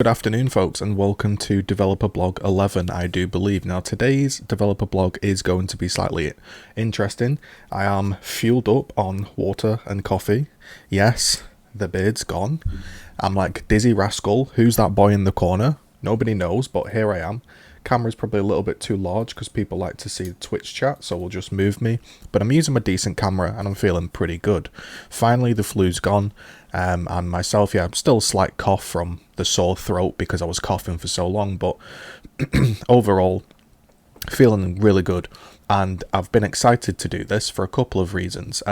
Good afternoon, folks, and welcome to Developer Blog 11, I do believe. Now, today's Developer Blog is going to be slightly interesting. I am fueled up on water and coffee. Yes, the beard's gone. I'm like Dizzy Rascal. Who's that boy in the corner? Nobody knows, but here I am. Camera's probably a little bit too large because people like to see the Twitch chat, so we'll just move me. But I'm using a decent camera and I'm feeling pretty good. Finally, the flu's gone. And myself, yeah, still a slight cough from the sore throat because I was coughing for so long, but overall, feeling really good. And I've been excited to do this for a couple of reasons.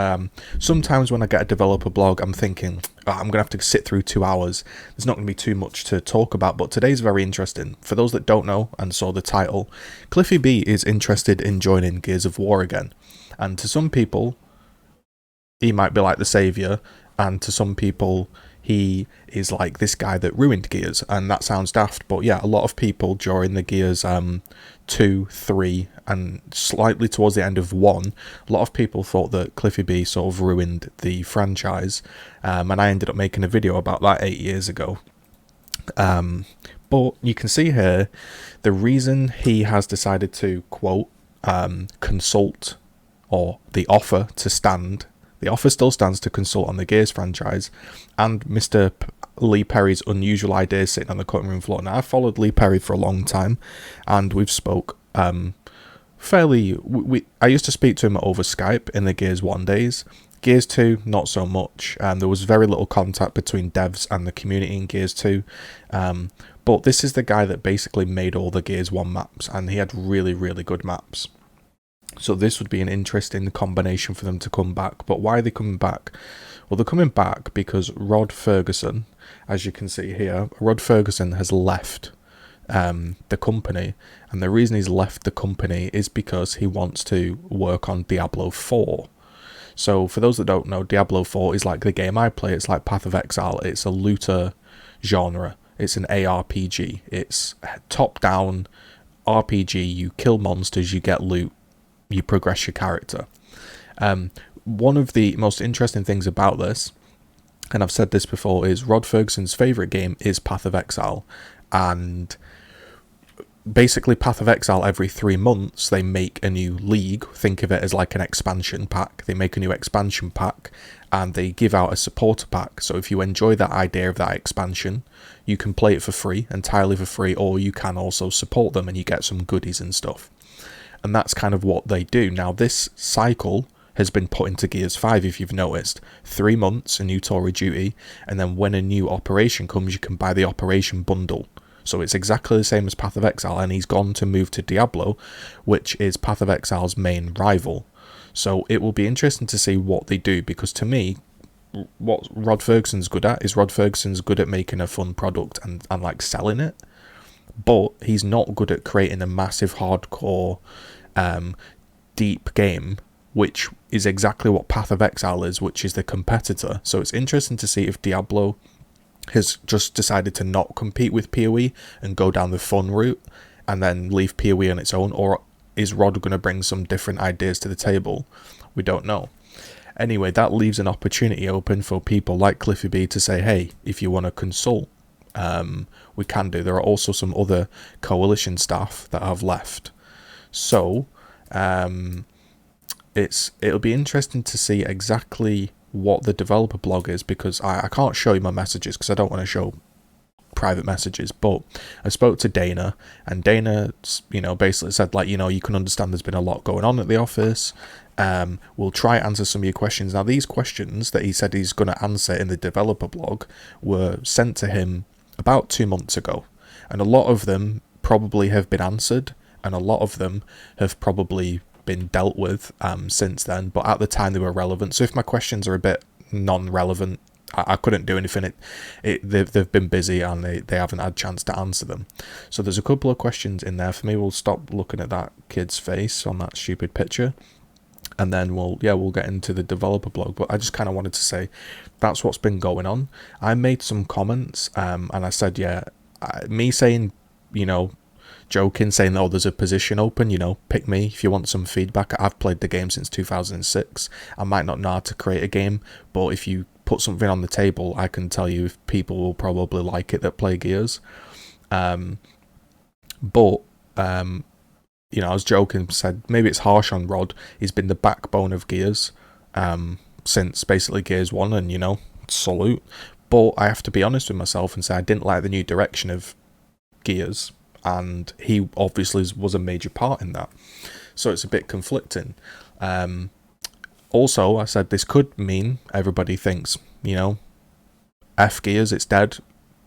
Sometimes when I get a developer blog, I'm thinking, oh, I'm going to have to sit through 2 hours. There's not going to be too much to talk about, but today's very interesting. For those that don't know and saw the title, Cliffy B is interested in joining Gears of War again. And to some people, he might be like the saviour, and to some people, he is like this guy that ruined Gears, and that sounds daft, but yeah, a lot of people during the Gears 2, 3, and slightly towards the end of 1, a lot of people thought that Cliffy B sort of ruined the franchise, and I ended up making a video about that 8 years ago. But you can see here, the reason he has decided to, quote, consult, or the offer to stand, the offer still stands to consult on the Gears franchise, and Mr. Lee Perry's unusual ideas sitting on the cutting room floor. Now, I've followed Lee Perry for a long time, and we've spoke fairly... I used to speak to him over Skype in the Gears 1 days. Gears 2, not so much. There was very little contact between devs and the community in Gears 2. But this is the guy that basically made all the Gears 1 maps, and he had really, really good maps. So this would be an interesting combination for them to come back. But why are they coming back? Well, they're coming back because Rod Ferguson, as you can see here, Rod Ferguson has left the company. And the reason he's left the company is because he wants to work on Diablo 4. So for those that don't know, Diablo 4 is like the game I play. It's like Path of Exile. It's a looter genre. It's an ARPG. It's top-down RPG. You kill monsters, you get loot, you progress your character. One of the most interesting things about this, and I've said this before, is Rod Ferguson's favourite game is Path of Exile. And basically Path of Exile, every 3 months, they make a new league. Think of it as like an expansion pack. They make a new expansion pack, and they give out a supporter pack. So if you enjoy that idea of that expansion, you can play it for free, entirely for free, or you can also support them and you get some goodies and stuff. And that's kind of what they do. Now, this cycle has been put into Gears 5, if you've noticed. 3 months, a new Tory duty, and then when a new operation comes, you can buy the operation bundle. So it's exactly the same as Path of Exile, and he's gone to move to Diablo, which is Path of Exile's main rival. So it will be interesting to see what they do, because to me, what Rod Ferguson's good at is Rod Ferguson's good at making a fun product and like selling it. But he's not good at creating a massive, hardcore, deep game, which is exactly what Path of Exile is, which is the competitor. So it's interesting to see if Diablo has just decided to not compete with PoE and go down the fun route and then leave PoE on its own, or is Rod going to bring some different ideas to the table? We don't know. Anyway, that leaves an opportunity open for people like Cliffy B to say, hey, if you want to consult, we can do. There are also some other coalition staff that have left. So it'll be interesting to see exactly what the developer blog is, because I can't show you my messages because I don't want to show private messages, but I spoke to Dana, and Dana, basically said, like, you can understand there's been a lot going on at the office. We'll try answer some of your questions. Now, these questions that he said he's going to answer in the developer blog were sent to him about 2 months ago, and a lot of them probably have been answered, and a lot of them have probably been dealt with since then, but at the time they were relevant. So if my questions are a bit non-relevant, I couldn't do anything. They've been busy and they haven't had a chance to answer them. So there's a couple of questions in there for me. We'll stop looking at that kid's face on that stupid picture, and then we'll get into the developer blog. But I just kind of wanted to say that's what's been going on. I made some comments, and I said, me saying, joking, saying, oh, there's a position open, pick me if you want some feedback. I've played the game since 2006. I might not know how to create a game, but if you put something on the table, I can tell you if people will probably like it that play Gears. But you know, I was joking, said maybe it's harsh on Rod. He's been the backbone of Gears since basically Gears 1, and, you know, salute. But I have to be honest with myself and say I didn't like the new direction of Gears, and he obviously was a major part in that. So it's a bit conflicting. Also, I said this could mean everybody thinks, you know, F Gears, it's dead.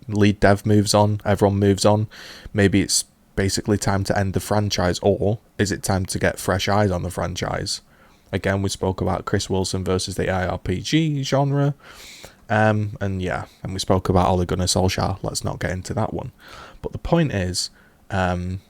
Lead dev moves on, everyone moves on. Maybe it's basically time to end the franchise, or is it time to get fresh eyes on the franchise? Again, we spoke about Chris Wilson versus the IRPG genre, and we spoke about Ole Gunnar Solskjaer. Let's not get into that one. But the point is, I'm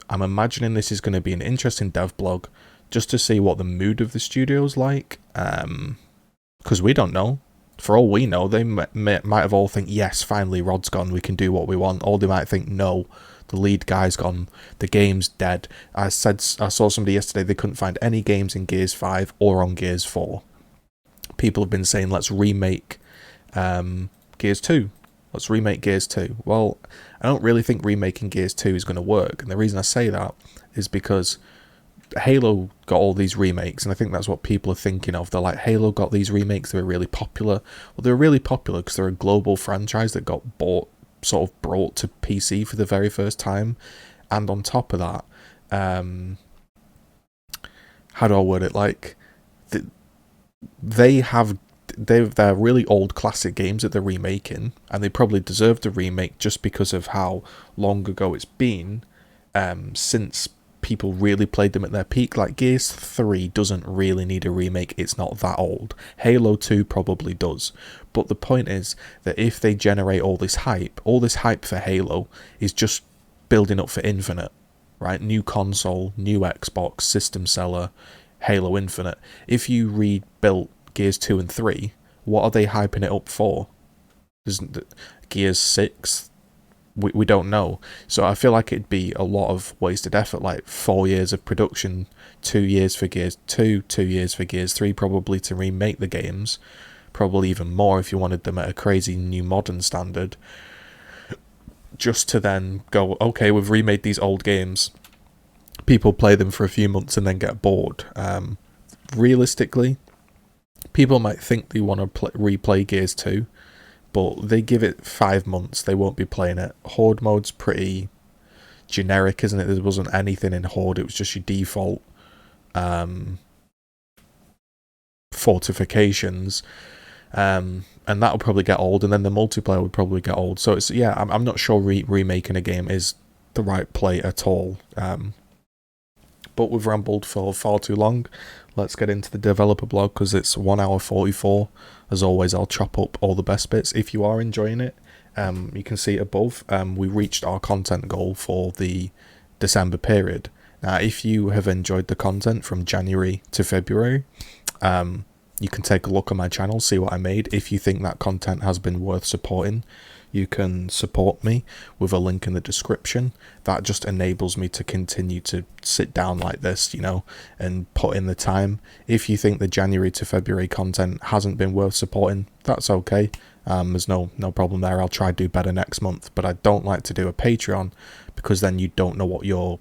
imagining this is going to be an interesting dev blog, just to see what the mood of the studio's like, because we don't know. For all we know, they might have all think, yes, finally Rod's gone, we can do what we want. Or they might think, no, the lead guy's gone, the game's dead. I saw somebody yesterday, they couldn't find any games in Gears 5 or on Gears 4. People have been saying, let's remake Gears 2. Let's remake Gears 2. Well, I don't really think remaking Gears 2 is going to work. And the reason I say that is because Halo got all these remakes, and I think that's what people are thinking of. They're like, Halo got these remakes, they were really popular. Well, they were really popular because they're a global franchise that got sort of brought to PC for the very first time. And on top of that, how do I word it? Like, they're really old classic games that they're remaking, and they probably deserve the remake just because of how long ago it's been since people really played them at their peak. Like, Gears 3 doesn't really need a remake, it's not that old. Halo 2 probably does. But the point is that if they generate all this hype for Halo is just building up for Infinite, right? New console, new Xbox, system seller, Halo Infinite. If you rebuilt Gears 2 and 3, what are they hyping it up for? Gears 6? We don't know. So I feel like it'd be a lot of wasted effort, like 4 years of production, 2 years for Gears 2, 2 years for Gears 3, probably to remake the games, probably even more if you wanted them at a crazy new modern standard, just to then go, okay, we've remade these old games, people play them for a few months and then get bored. Realistically, people might think they want to replay Gears 2, but they give it 5 months, they won't be playing it. Horde mode's pretty generic, isn't it? There wasn't anything in Horde, it was just your default fortifications, and that'll probably get old, and then the multiplayer would probably get old. So it's, yeah, I'm not sure remaking a game is the right play at all. But we've rambled for far too long. Let's get into the developer blog, because it's 1 hour 44. As always, I'll chop up all the best bits. If you are enjoying it, you can see above, we reached our content goal for the December period. Now, if you have enjoyed the content from January to February, you can take a look at my channel, see what I made. If you think that content has been worth supporting, you can support me with a link in the description. That just enables me to continue to sit down like this, you know, and put in the time. If you think the January to February content hasn't been worth supporting, that's okay. There's no problem there. I'll try to do better next month, but I don't like to do a Patreon because then you don't know what you're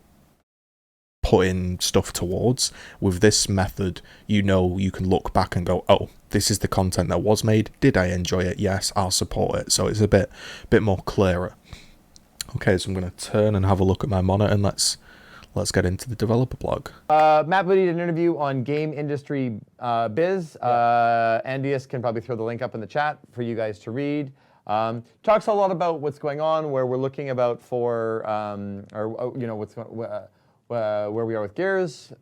putting stuff towards. With this method, you know, you can look back and go, oh, this is the content that was made. Did I enjoy it? Yes, I'll support it. So it's a bit more clearer. Okay, so I'm going to turn and have a look at my monitor, and let's get into the developer blog. Matt Booty did an interview on Game Industry Biz. Andius can probably throw the link up in the chat for you guys to read. Talks a lot about what's going on, where we're looking about for, where we are with Gears,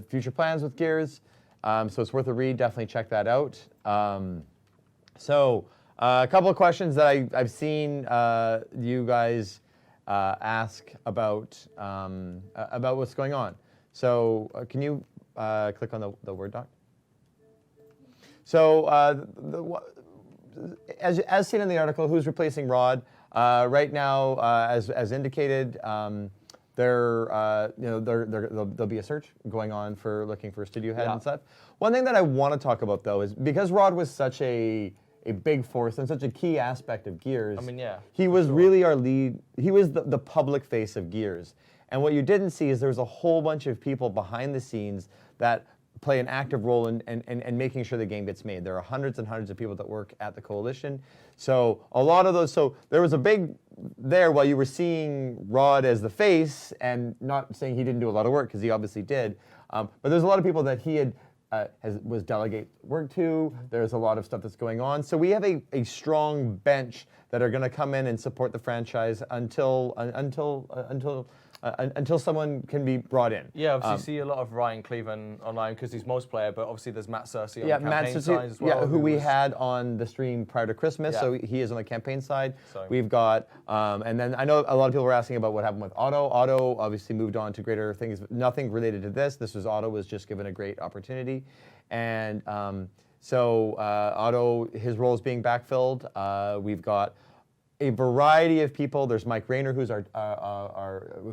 future plans with Gears. So it's worth a read. Definitely check that out. A couple of questions that I've seen you guys ask about what's going on. So can you click on the Word doc? So as seen in the article, who's replacing Rod? Right now, as indicated, there'll be a search going on for looking for a studio head and stuff. One thing that I want to talk about, though, is because Rod was such a a big force and such a key aspect of Gears. I mean, yeah, he was really our lead. He was the public face of Gears. And what you didn't see is there was a whole bunch of people behind the scenes that play an active role in making sure the game gets made. There are hundreds and hundreds of people that work at the Coalition. So a lot of those, so there was a big there while you were seeing Rod as the face, and not saying he didn't do a lot of work, because he obviously did, but there's a lot of people that he had was delegate work to. There's a lot of stuff that's going on. So we have a strong bench that are going to come in and support the franchise until someone can be brought in. Yeah, obviously you see a lot of Ryan Cleveland online because he's multiplayer, but obviously there's Matt Cersei on the campaign side as well. Yeah, who we had on the stream prior to Christmas, so he is on the campaign side. So. We've got, and then I know a lot of people were asking about what happened with Otto. Otto obviously moved on to greater things, nothing related to this. Otto was just given a great opportunity. And so Otto, his role is being backfilled. We've got a variety of people. There's Mike Rayner, who's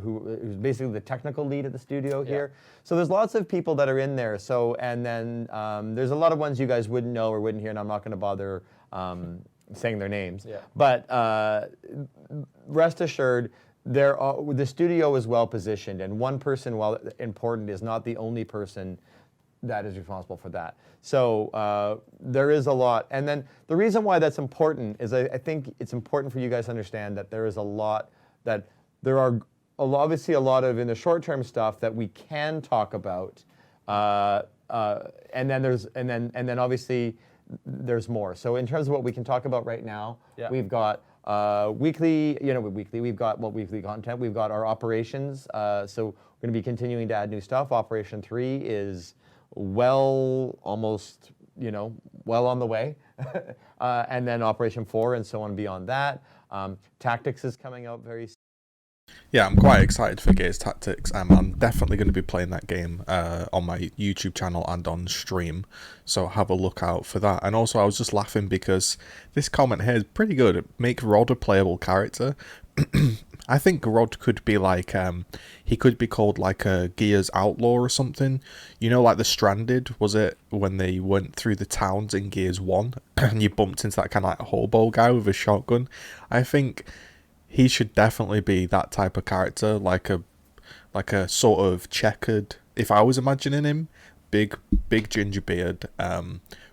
who's basically the technical lead at the studio here. So there's lots of people that are in there. So, and then there's a lot of ones you guys wouldn't know or wouldn't hear, and I'm not going to bother saying their names. Yeah. But rest assured, the studio is well positioned, and one person, while important, is not the only person that is responsible for that. So there is a lot. And then the reason why that's important is I think it's important for you guys to understand that there is a lot, that there are obviously a lot of, in the short-term stuff that we can talk about. And then obviously there's more. So in terms of what we can talk about right now, we've got weekly content. We've got our operations. So we're going to be continuing to add new stuff. Operation 3 is well on the way. And then Operation 4 and so on beyond that. Tactics is coming out very soon. Yeah, I'm quite excited for Gears Tactics. I'm definitely going to be playing that game on my YouTube channel and on stream, so have a look out for that. And also, I was just laughing because this comment here is pretty good. Make Rod a playable character. I think Rod could be like, he could be called like a Gears Outlaw or something. You know, like the Stranded, was it, when they went through the towns in Gears 1 and you bumped into that kind of like hobo guy with a shotgun? I think he should definitely be that type of character, like a sort of checkered, if I was imagining him, big ginger beard,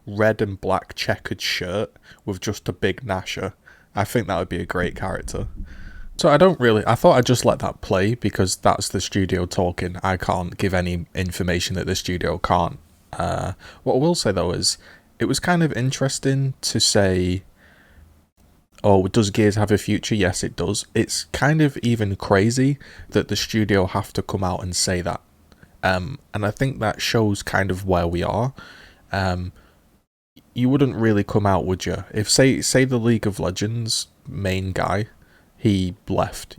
red and black checkered shirt with just a big gnasher. I think that would be a great character. So I thought I'd just let that play because that's the studio talking. I can't give any information that the studio can't. What I will say though is, it was kind of interesting to say, oh, does Gears have a future? Yes, it does. It's kind of even crazy that the studio have to come out and say that. And I think that shows kind of where we are. You wouldn't really come out, would you? If, say the League of Legends main guy, he left,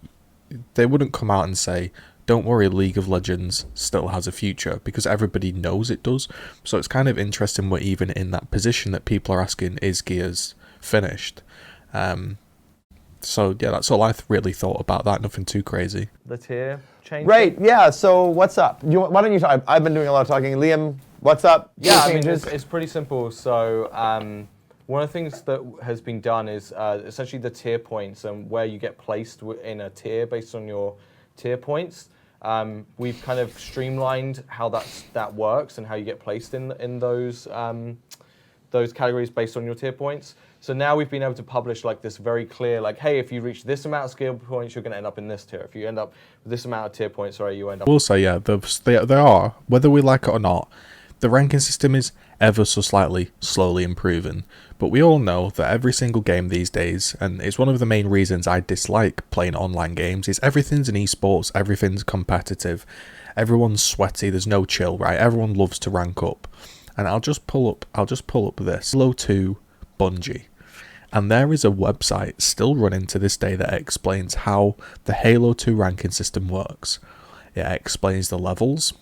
they wouldn't come out and say, don't worry, League of Legends still has a future, because everybody knows it does. So it's kind of interesting we're even in that position that people are asking, is Gears finished? So yeah, that's all I really thought about that. Nothing too crazy. The tier change. Right. Yeah. So what's up? Why don't you talk? I've been doing a lot of talking. Liam, what's up? Yeah. I mean, it's pretty simple. So one of the things that has been done is essentially the tier points and where you get placed in a tier based on your tier points. We've kind of streamlined how that works and how you get placed in those categories based on your tier points. So now we've been able to publish like this very clear, like, hey, if you reach this amount of skill points, you're going to end up in this tier. If you end up with this amount of tier points, you end up. I will say, yeah, there are, whether we like it or not, the ranking system is ever so slightly slowly improving. But we all know that every single game these days, and it's one of the main reasons I dislike playing online games, is everything's an esports, everything's competitive, everyone's sweaty, there's no chill, right? Everyone loves to rank up. And I'll just pull up this Halo 2 Bungie. And there is a website still running to this day that explains how the Halo 2 ranking system works. It explains the levels,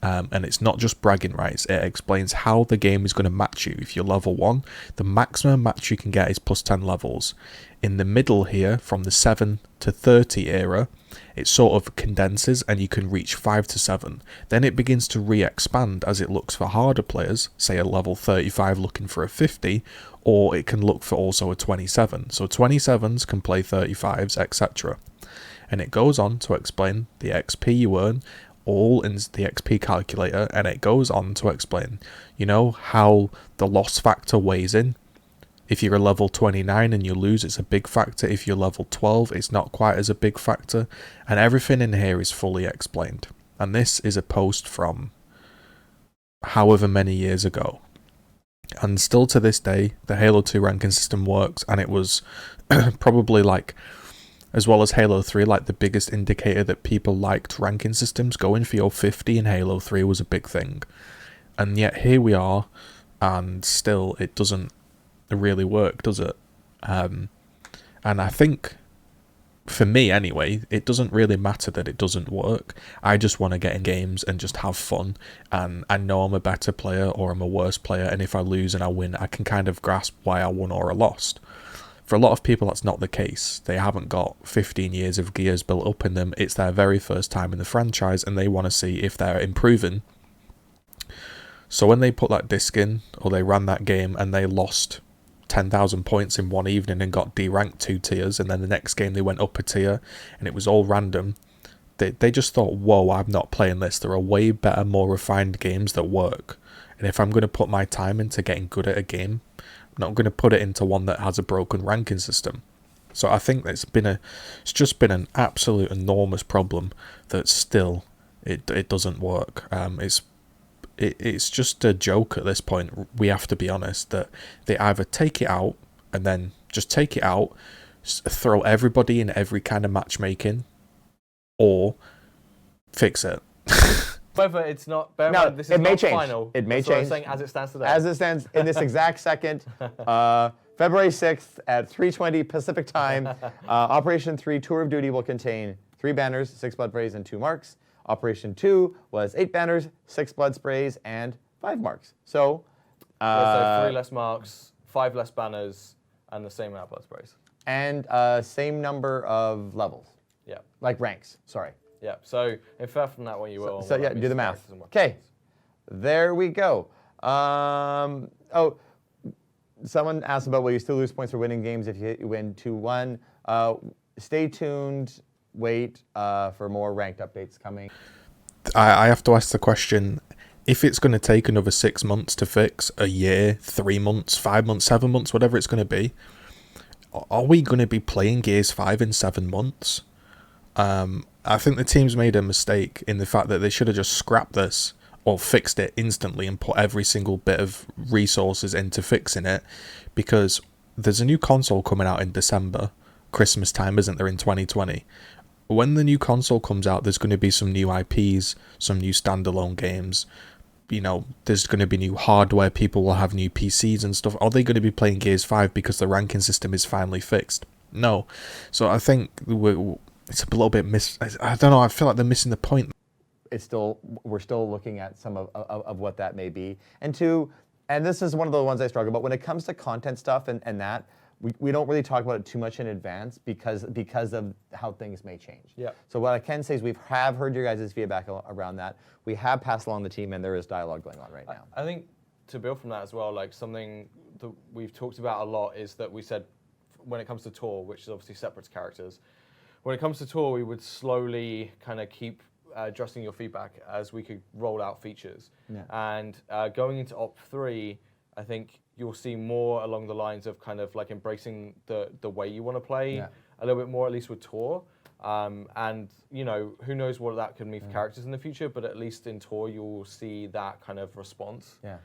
And it's not just bragging rights, it explains how the game is going to match you. If you're level 1, the maximum match you can get is plus 10 levels. In the middle here, from the 7 to 30 era, it sort of condenses and you can reach 5 to 7. Then it begins to re-expand as it looks for harder players, say a level 35 looking for a 50, or it can look for also a 27. So 27s can play 35s, etc. And it goes on to explain the XP you earn, all in the XP calculator, and it goes on to explain, how the loss factor weighs in. If you're a level 29 and you lose, it's a big factor. If you're level 12, it's not quite as a big factor. And everything in here is fully explained. And this is a post from however many years ago. And still to this day, the Halo 2 ranking system works, and it was probably as well as Halo 3, the biggest indicator that people liked ranking systems. Going for your 50 in Halo 3 was a big thing. And yet here we are, and still it doesn't really work, does it? And I think, for me anyway, it doesn't really matter that it doesn't work. I just want to get in games and just have fun, and I know I'm a better player or I'm a worse player, and if I lose and I win, I can kind of grasp why I won or I lost. For a lot of people, that's not the case. They haven't got 15 years of gears built up in them. It's their very first time in the franchise, and they want to see if they're improving. So when they put that disc in, or they ran that game, and they lost 10,000 points in one evening and got D-ranked 2 tiers, and then the next game they went up a tier, and it was all random, they just thought, whoa, I'm not playing this. There are way better, more refined games that work. And if I'm going to put my time into getting good at a game, I'm not going to put it into one that has a broken ranking system. So I think it's just been an absolute enormous problem that still it doesn't work. It's just a joke at this point. We have to be honest that they either take it out and then just take it out, throw everybody in every kind of matchmaking, or fix it. Whether it's not, bear in No, mind, this it is may not change. final. It may That's what I'm change. saying as it stands today. As it stands in this exact second, February 6th at 3:20 Pacific time, Operation 3 Tour of Duty will contain 3 banners, 6 blood sprays, and 2 marks. Operation 2 was 8 banners, 6 blood sprays, and 5 marks. So, so 3 less marks, 5 less banners, and the same amount of blood sprays. and same number of levels, Yeah. like ranks. Sorry. Yeah. So infer from that what you will. So yeah, do the math. Okay, there we go. Oh, someone asked about will you still lose points for winning games if you win 2-1. Stay tuned. Wait for more ranked updates coming. I have to ask the question, if it's going to take another 6 months to fix, a year, 3 months, 5 months, 7 months, whatever it's going to be, are we going to be playing Gears 5 in 7 months? I think the team's made a mistake in the fact that they should have just scrapped this or fixed it instantly and put every single bit of resources into fixing it, because there's a new console coming out in December, Christmas time, isn't there, in 2020? When the new console comes out, there's going to be some new IPs, some new standalone games. You know, there's going to be new hardware. People will have new PCs and stuff. Are they going to be playing Gears 5 because the ranking system is finally fixed? No. So I think it's a little bit I don't know. I feel like they're missing the point. We're still looking at some of what that may be. And this is one of the ones I struggle about when it comes to content stuff and that. We don't really talk about it too much in advance because of how things may change. Yeah. So what I can say is we have heard your guys' feedback around that. We have passed along the team, and there is dialogue going on right now. I think to build from that as well, like something that we've talked about a lot is that we said when it comes to Tor, which is obviously separate to characters, when it comes to Tor, we would slowly kind of keep adjusting your feedback as we could roll out features. Yeah. And going into Op 3, I think you'll see more along the lines of kind of like embracing the way you want to play a little bit more, at least with Tor. And, you know, who knows what that could mean for characters in the future, but at least in Tor, you'll see that kind of response. Yeah.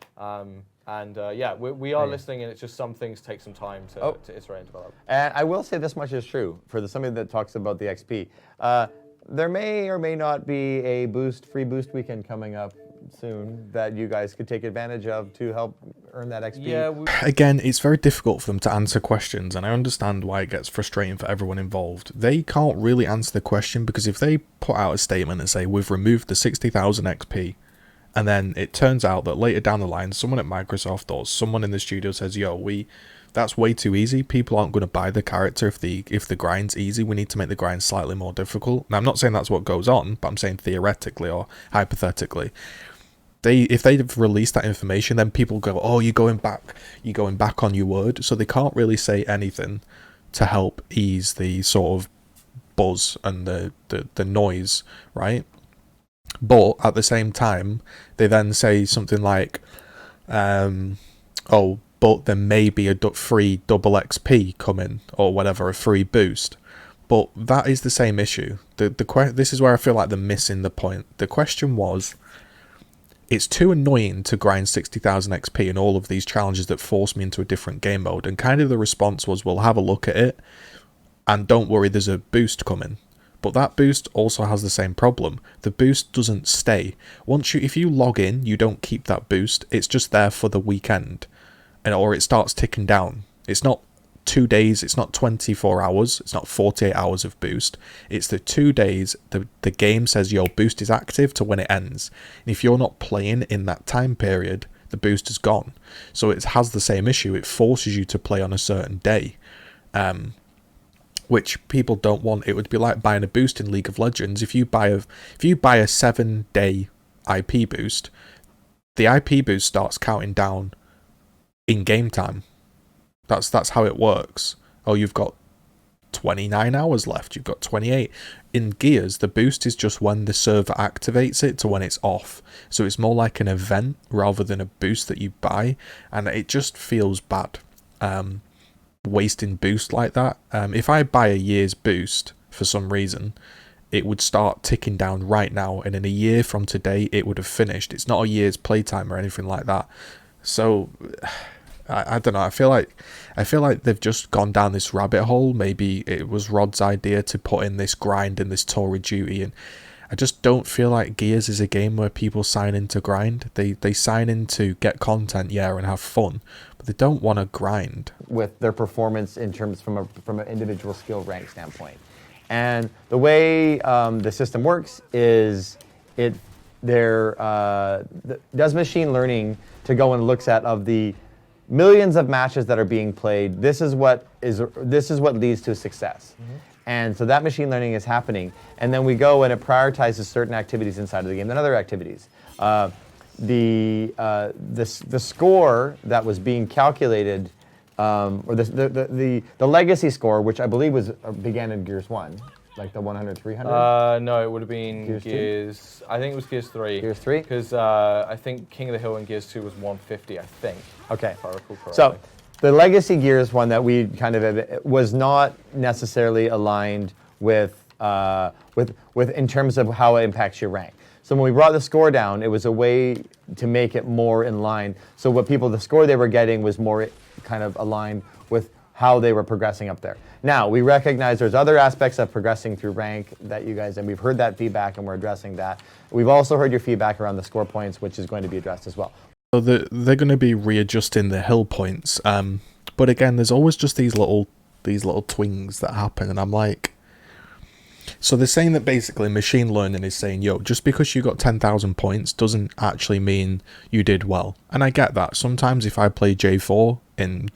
We are listening, and it's just some things take some time to iterate and develop. And I will say this much is true for somebody that talks about the XP. There may or may not be a free boost weekend coming up soon that you guys could take advantage of to help earn that XP. Yeah. Again, it's very difficult for them to answer questions, and I understand why it gets frustrating for everyone involved. They can't really answer the question, because if they put out a statement and say, we've removed the 60,000 XP And then it turns out that later down the line, someone at Microsoft or someone in the studio says, yo, that's way too easy. People aren't going to buy the character if the grind's easy. We need to make the grind slightly more difficult. Now, I'm not saying that's what goes on, but I'm saying theoretically or hypothetically. If they've released that information, then people go, oh, you're going back on your word. So they can't really say anything to help ease the sort of buzz and the noise, right? But at the same time, they then say something like, oh, but there may be a free double XP coming, or whatever, a free boost. But that is the same issue. This is where I feel like they're missing the point. The question was, it's too annoying to grind 60,000 XP and all of these challenges that force me into a different game mode. And kind of the response was, we'll have a look at it, and don't worry, there's a boost coming. But that boost also has the same problem. The boost doesn't stay. If you log in, you don't keep that boost. It's just there for the weekend, or it starts ticking down. It's not 2 days. It's not 24 hours. It's not 48 hours of boost. It's the 2 days. The game says your boost is active to when it ends. And if you're not playing in that time period, the boost is gone. So it has the same issue. It forces you to play on a certain day. Which people don't want. It would be like buying a boost in League of Legends. If you buy a 7-day IP boost, the IP boost starts counting down in game time. That's how it works. Oh, you've got 29 hours left. You've got 28. In Gears, the boost is just when the server activates it to when it's off. So it's more like an event rather than a boost that you buy, and it just feels bad. Wasting boost like that. If I buy a year's boost for some reason, it would start ticking down right now, and in a year from today it would have finished. It's not a year's playtime or anything like that. So I don't know. I feel like they've just gone down this rabbit hole. Maybe it was Rod's idea to put in this grind and this Tour of Duty, and I just don't feel like Gears is a game where people sign in to grind. They sign in to get content, yeah, and have fun, but they don't want to grind. With their performance in terms from an individual skill rank standpoint. And the way the system works is does machine learning to go and looks at of the millions of matches that are being played. This is what leads to success. Mm-hmm. And so that machine learning is happening, and then we go and it prioritizes certain activities inside of the game than other activities. The score that was being calculated, or the legacy score, which I believe began in Gears 1, like the 100, 300? No, it would have been Gears. I think it was Gears 3. Gears 3? Because I think King of the Hill in Gears 2 was 150, I think. Okay. If I recall correctly. So the legacy Gears one that we kind of was not necessarily aligned with in terms of how it impacts your rank. So when we brought the score down, it was a way to make it more in line. So the score they were getting was more kind of aligned with how they were progressing up there. Now, we recognize there's other aspects of progressing through rank that you guys, and we've heard that feedback and we're addressing that. We've also heard your feedback around the score points, which is going to be addressed as well. So they're going to be readjusting the hill points, but again, there's always just these little twings that happen, and I'm like, so they're saying that basically machine learning is saying, yo, just because you got 10,000 points doesn't actually mean you did well, and I get that. Sometimes if I play J4 in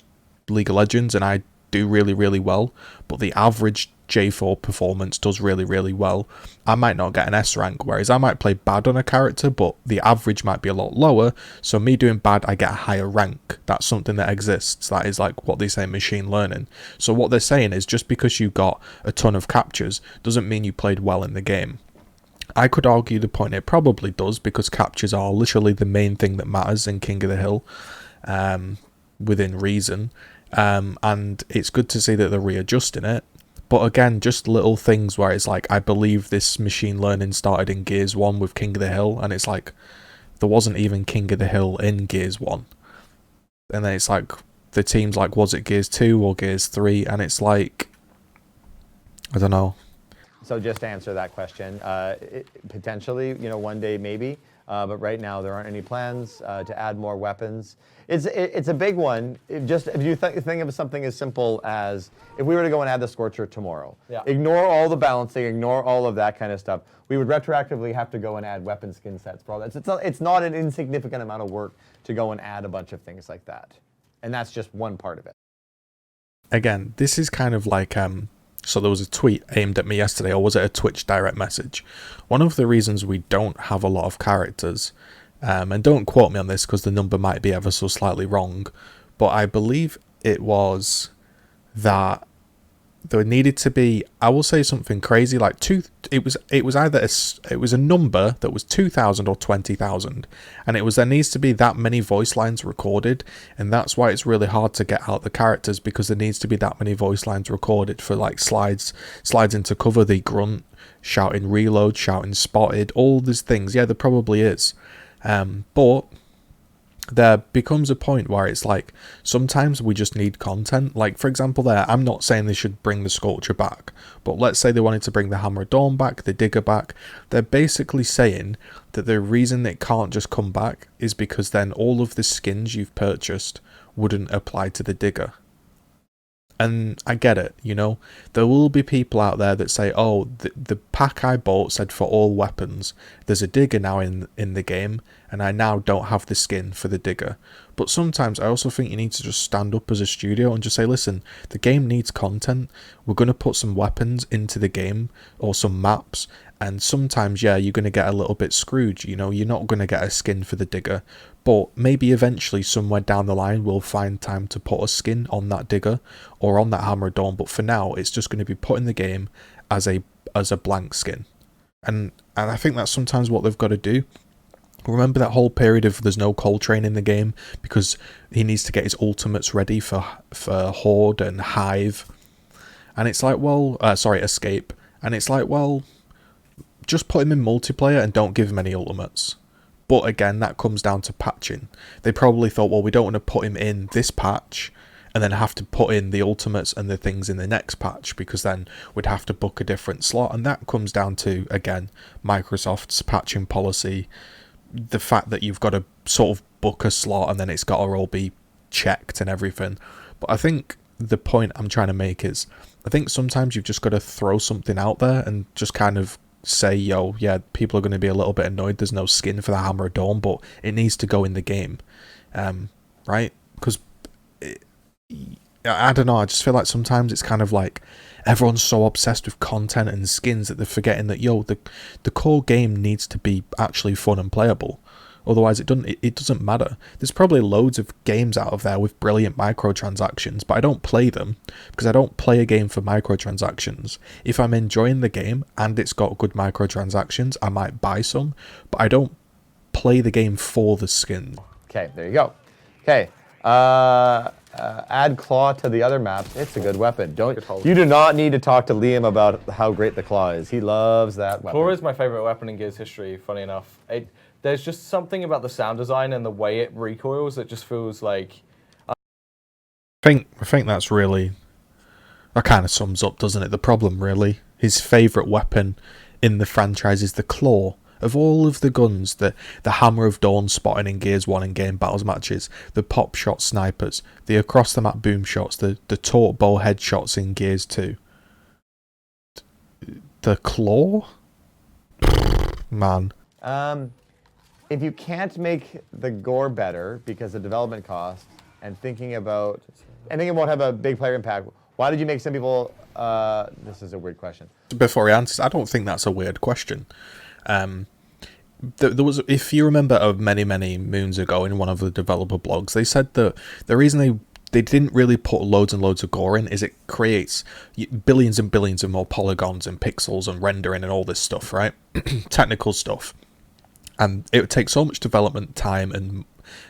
League of Legends and I do really, really well, but the average J4 performance does really, really well, I might not get an S rank, whereas I might play bad on a character, but the average might be a lot lower, so me doing bad, I get a higher rank. That's something that exists. That is like what they say machine learning. So what they're saying is just because you got a ton of captures doesn't mean you played well in the game. I could argue the point it probably does, because captures are literally the main thing that matters in King of the Hill, within reason, and it's good to see that they're readjusting it. But again, just little things where it's like, I believe this machine learning started in Gears 1 with King of the Hill, and it's like, there wasn't even King of the Hill in Gears 1. And then it's like, the team's like, was it Gears 2 or Gears 3? And it's like, I don't know. So just to answer that question, potentially, one day maybe, but right now there aren't any plans to add more weapons. It's a big one. If you think of something as simple as if we were to go and add the Scorcher tomorrow, ignore all the balancing, ignore all of that kind of stuff. We would retroactively have to go and add weapon skin sets for all that. It's not an insignificant amount of work to go and add a bunch of things like that, and that's just one part of it. Again, this is kind of like so there was a tweet aimed at me yesterday, or was it a Twitch direct message? One of the reasons we don't have a lot of characters, and don't quote me on this because the number might be ever so slightly wrong, but I believe it was that there needed to be, I will say something crazy, like it was either it was a number that was 2,000 or 20,000, and there needs to be that many voice lines recorded, and that's why it's really hard to get out the characters, because there needs to be that many voice lines recorded for like slides into cover, the grunt, shouting reload, shouting spotted, all these things. Yeah, there probably is, but there becomes a point where it's like sometimes we just need content. Like, for example, there, I'm not saying they should bring the Sculpture back, but let's say they wanted to bring the Hammer of Dawn back, the Digger back. They're basically saying that the reason it can't just come back is because then all of the skins you've purchased wouldn't apply to the Digger. And I get it, you know, there will be people out there that say, oh, the pack I bought said for all weapons, there's a Digger now in the game, and I now don't have the skin for the Digger. But sometimes I also think you need to just stand up as a studio and just say, listen, the game needs content, we're going to put some weapons into the game, or some maps, and sometimes, yeah, you're going to get a little bit screwed, you know, you're not going to get a skin for the Digger, but maybe eventually somewhere down the line we'll find time to put a skin on that Digger or on that Hammer of Dawn, but for now it's just going to be put in the game as a blank skin. And I think that's sometimes what they've got to do. Remember that whole period of there's no Coltrane in the game because he needs to get his ultimates ready for Horde and Hive, and it's like, well, Escape, and it's like, well, just put him in multiplayer and don't give him any ultimates. But again, that comes down to patching. They probably thought, well, we don't want to put him in this patch and then have to put in the ultimates and the things in the next patch, because then we'd have to book a different slot. And that comes down to, again, Microsoft's patching policy, the fact that you've got to sort of book a slot and then it's got to all be checked and everything. But I think the point I'm trying to make is, I think sometimes you've just got to throw something out there and just kind of say, yo, yeah, people are going to be a little bit annoyed there's no skin for the Hammer of Dawn, but it needs to go in the game, right? Because I don't know, I just feel like sometimes it's kind of like everyone's so obsessed with content and skins that they're forgetting that, yo, the core game needs to be actually fun and playable. Otherwise, it doesn't matter. There's probably loads of games out of there with brilliant microtransactions, but I don't play them because I don't play a game for microtransactions. If I'm enjoying the game and it's got good microtransactions, I might buy some, but I don't play the game for the skin. Okay, there you go. Okay, add Claw to the other maps. It's a good weapon. You do not need to talk to Liam about how great the Claw is. He loves that weapon. Claw is my favorite weapon in Gears history, funny enough. There's just something about the sound design and the way it recoils that just feels like... I think that's really... That kind of sums up, doesn't it? The problem, really. His favourite weapon in the franchise is the Claw. Of all of the guns, the Hammer of Dawn spotting in Gears 1 and game battles matches, the pop shot snipers, the across the map boom shots, the taunt bow headshots in Gears 2. The Claw? Man. If you can't make the gore better because of development costs and thinking about it won't have a big player impact, why did you make some people... this is a weird question. Before he answers, I don't think that's a weird question. There was, if you remember, many moons ago in one of the developer blogs, they said that the reason they didn't really put loads and loads of gore in is it creates billions and billions of more polygons and pixels and rendering and all this stuff, right? Technical stuff. And it would take so much development time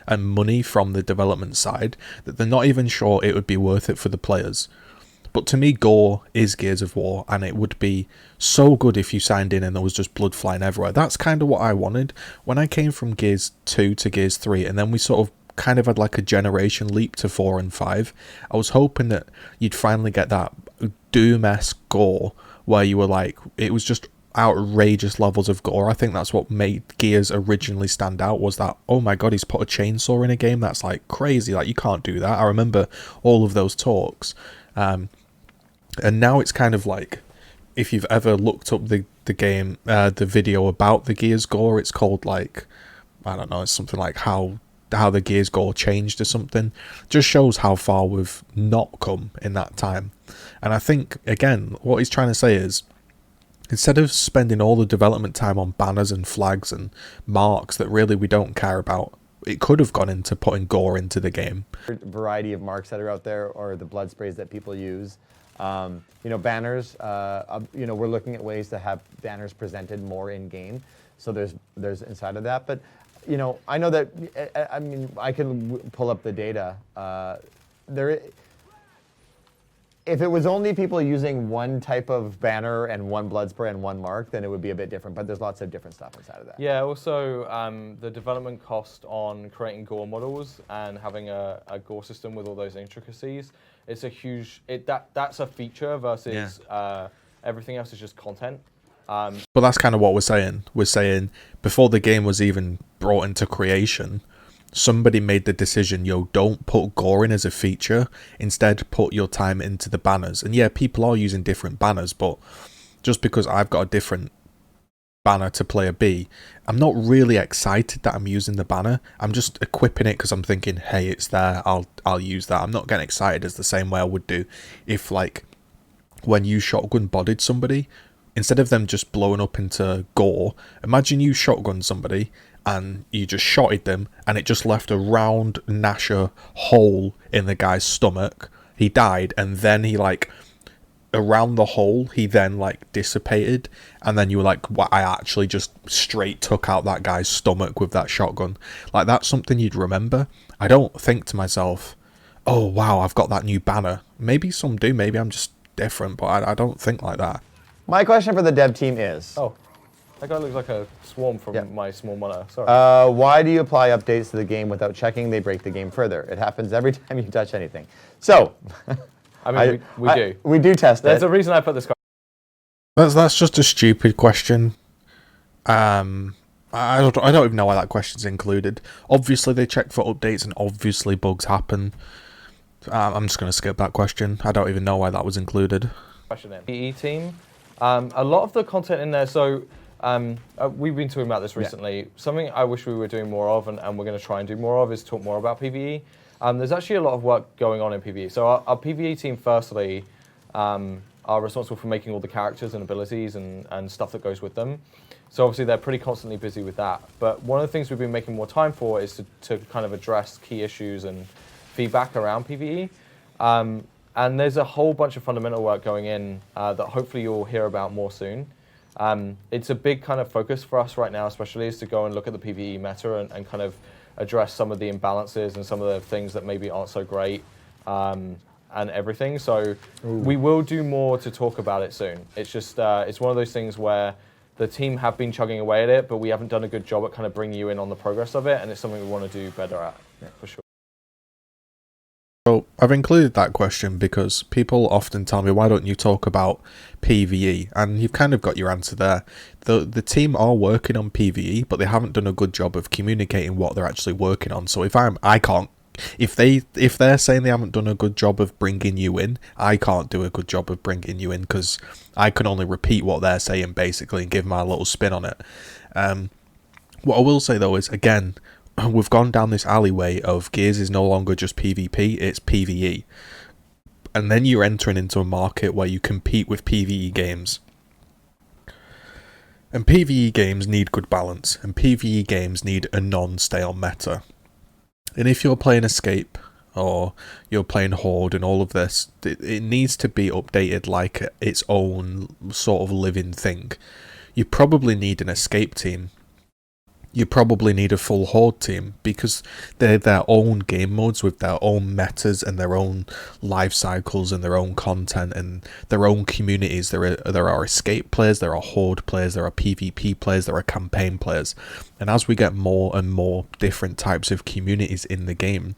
and money from the development side that they're not even sure it would be worth it for the players. But to me, gore is Gears of War, and it would be so good if you signed in and there was just blood flying everywhere. That's kind of what I wanted. When I came from Gears 2 to Gears 3, and then we sort of kind of had like a generation leap to 4 and 5, I was hoping that you'd finally get that Doom-esque gore where you were like, it was just outrageous levels of gore. I think that's what made Gears originally stand out, was that, oh my god, he's put a chainsaw in a game. That's like crazy. Like, you can't do that. I remember all of those talks. And now it's kind of like, if you've ever looked up the game, the video about the Gears gore, it's called like, I don't know, it's something like how the Gears gore changed or something. Just shows how far we've not come in that time. And I think, again, what he's trying to say is, instead of spending all the development time on banners and flags and marks that really we don't care about, it could have gone into putting gore into the game. Variety of marks that are out there, or the blood sprays that people use. Banners, we're looking at ways to have banners presented more in game. So there's inside of that. But, I know that, I can pull up the data. If it was only people using one type of banner and one blood spray and one mark, then it would be a bit different. But there's lots of different stuff inside of that. Yeah, also the development cost on creating gore models and having a gore system with all those intricacies, it's a huge, that's a feature versus everything else is just content. But that's kind of what we're saying. We're saying before the game was even brought into creation, somebody made the decision, don't put gore in as a feature. Instead, put your time into the banners. And yeah, people are using different banners, but just because I've got a different banner to player B, I'm not really excited that I'm using the banner. I'm just equipping it because I'm thinking, hey, it's there, I'll use that. I'm not getting excited as the same way I would do if, like, when you shotgun bodied somebody, instead of them just blowing up into gore, imagine you shotgun somebody and you just shotted them and it just left a round Nasher hole in the guy's stomach. He died, and then he, like, around the hole, he then, like, dissipated, and then you were like, well, I actually just straight took out that guy's stomach with that shotgun. Like, that's something you'd remember. I don't think to myself, oh wow, I've got that new banner. Maybe some do, maybe I'm just different, but I don't think like that. My question for the dev team is... Oh, that guy looks like a swarm from my small monitor. Sorry. Why do you apply updates to the game without checking they break the game further? It happens every time you touch anything. So... I mean, we do. We do test There's it. a reason I put this question. That's just a stupid question. I don't even know why that question's included. Obviously, they check for updates, and obviously bugs happen. I'm just going to skip that question. I don't even know why that was included. Question in. PE team. A lot of the content in there, so we've been talking about this recently. Yeah. Something I wish we were doing more of, and we're going to try and do more of, is talk more about PvE. There's actually a lot of work going on in PvE. So our PvE team, firstly, are responsible for making all the characters and abilities and stuff that goes with them. So obviously they're pretty constantly busy with that. But one of the things we've been making more time for is to kind of address key issues and feedback around PvE. And there's a whole bunch of fundamental work going in that hopefully you'll hear about more soon. It's a big kind of focus for us right now, especially, is to go and look at the PvE meta and kind of address some of the imbalances and some of the things that maybe aren't so great and everything. So we will do more to talk about it soon. It's just, it's one of those things where the team have been chugging away at it, but we haven't done a good job at kind of bringing you in on the progress of it, and it's something we want to do better at, for sure. So I've included that question because people often tell me, why don't you talk about PvE? And you've kind of got your answer there. The team are working on PvE, but they haven't done a good job of communicating what they're actually working on. So if they're saying they haven't done a good job of bringing you in, I can't do a good job of bringing you in, because I can only repeat what they're saying basically and give my little spin on it. What I will say though is, again, we've gone down this alleyway of Gears is no longer just PvP, it's PvE. And then you're entering into a market where you compete with PvE games. And PvE games need good balance, and PvE games need a non-stale meta. And if you're playing Escape, or you're playing Horde and all of this, it needs to be updated like its own sort of living thing. You probably need an Escape team. You probably need a full Horde team, because they're their own game modes with their own metas and their own life cycles and their own content and their own communities. There are Escape players, there are Horde players, there are PvP players, there are campaign players. And as we get more and more different types of communities in the game,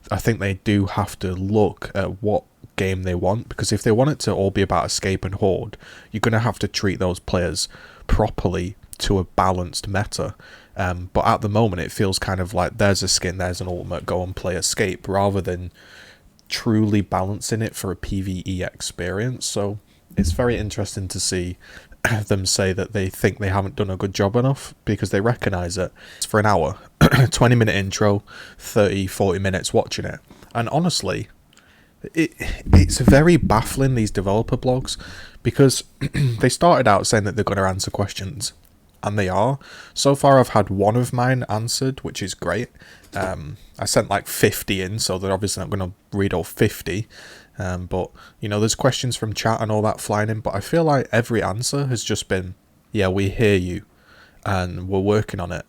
I think they do have to look at what game they want, because if they want it to all be about escape and horde, you're going to have to treat those players properly to a balanced meta. But at the moment it feels kind of like there's a skin, there's an ultimate, go and play escape, rather than truly balancing it for a PvE experience. So it's very interesting to see them say that they think they haven't done a good job enough, because they recognise it. It's for an hour, 20-minute intro, 30-40 minutes watching it. And honestly, it's very baffling, these developer blogs, because they started out saying that they're going to answer questions, and they are. So far I've had one of mine answered, which is great. I sent like 50 in, so they're obviously not going to read all 50. But, you know, there's questions from chat and all that flying in, but I feel like every answer has just been, yeah, we hear you, and we're working on it.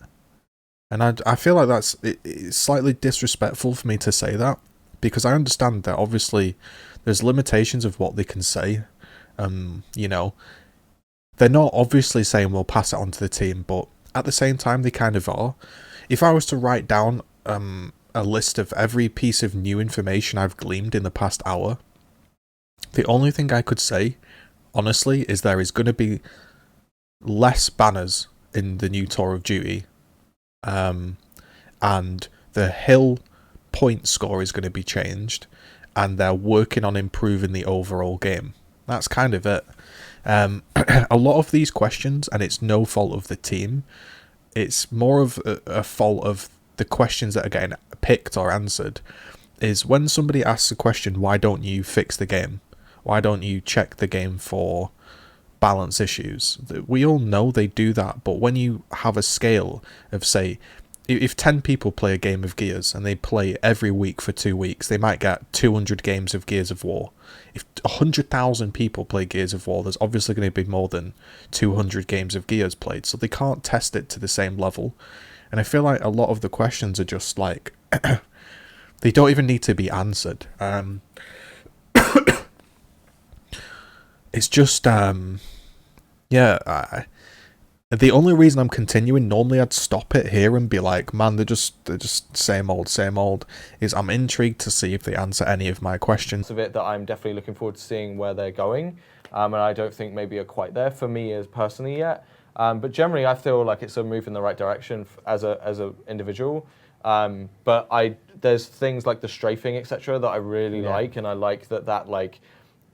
And I feel like it's slightly disrespectful for me to say that, because I understand that obviously there's limitations of what they can say. You know, they're not obviously saying we'll pass it on to the team, but at the same time they kind of are. If I was to write down a list of every piece of new information I've gleaned in the past hour, the only thing I could say, honestly, is there is going to be less banners in the new Tour of Duty, and the hill point score is going to be changed, and they're working on improving the overall game. That's kind of it. A lot of these questions, and it's no fault of the team, it's more of a fault of the questions that are getting picked or answered, is when somebody asks a question, why don't you fix the game? Why don't you check the game for balance issues? We all know they do that, but when you have a scale of, say, if 10 people play a game of Gears and they play every week for 2 weeks, they might get 200 games of Gears of War. If 100,000 people play Gears of War, there's obviously going to be more than 200 games of Gears played, so they can't test it to the same level. And I feel like a lot of the questions are just like, they don't even need to be answered. It's just, yeah, the only reason I'm continuing, normally I'd stop it here and be like, man, they're just same old, is I'm intrigued to see if they answer any of my questions. Of it that I'm definitely looking forward to seeing where they're going, and I don't think maybe are quite there for me as personally yet. But generally, I feel like it's a move in the right direction as a individual. But there's things like the strafing, etc., that I really like, and I like that like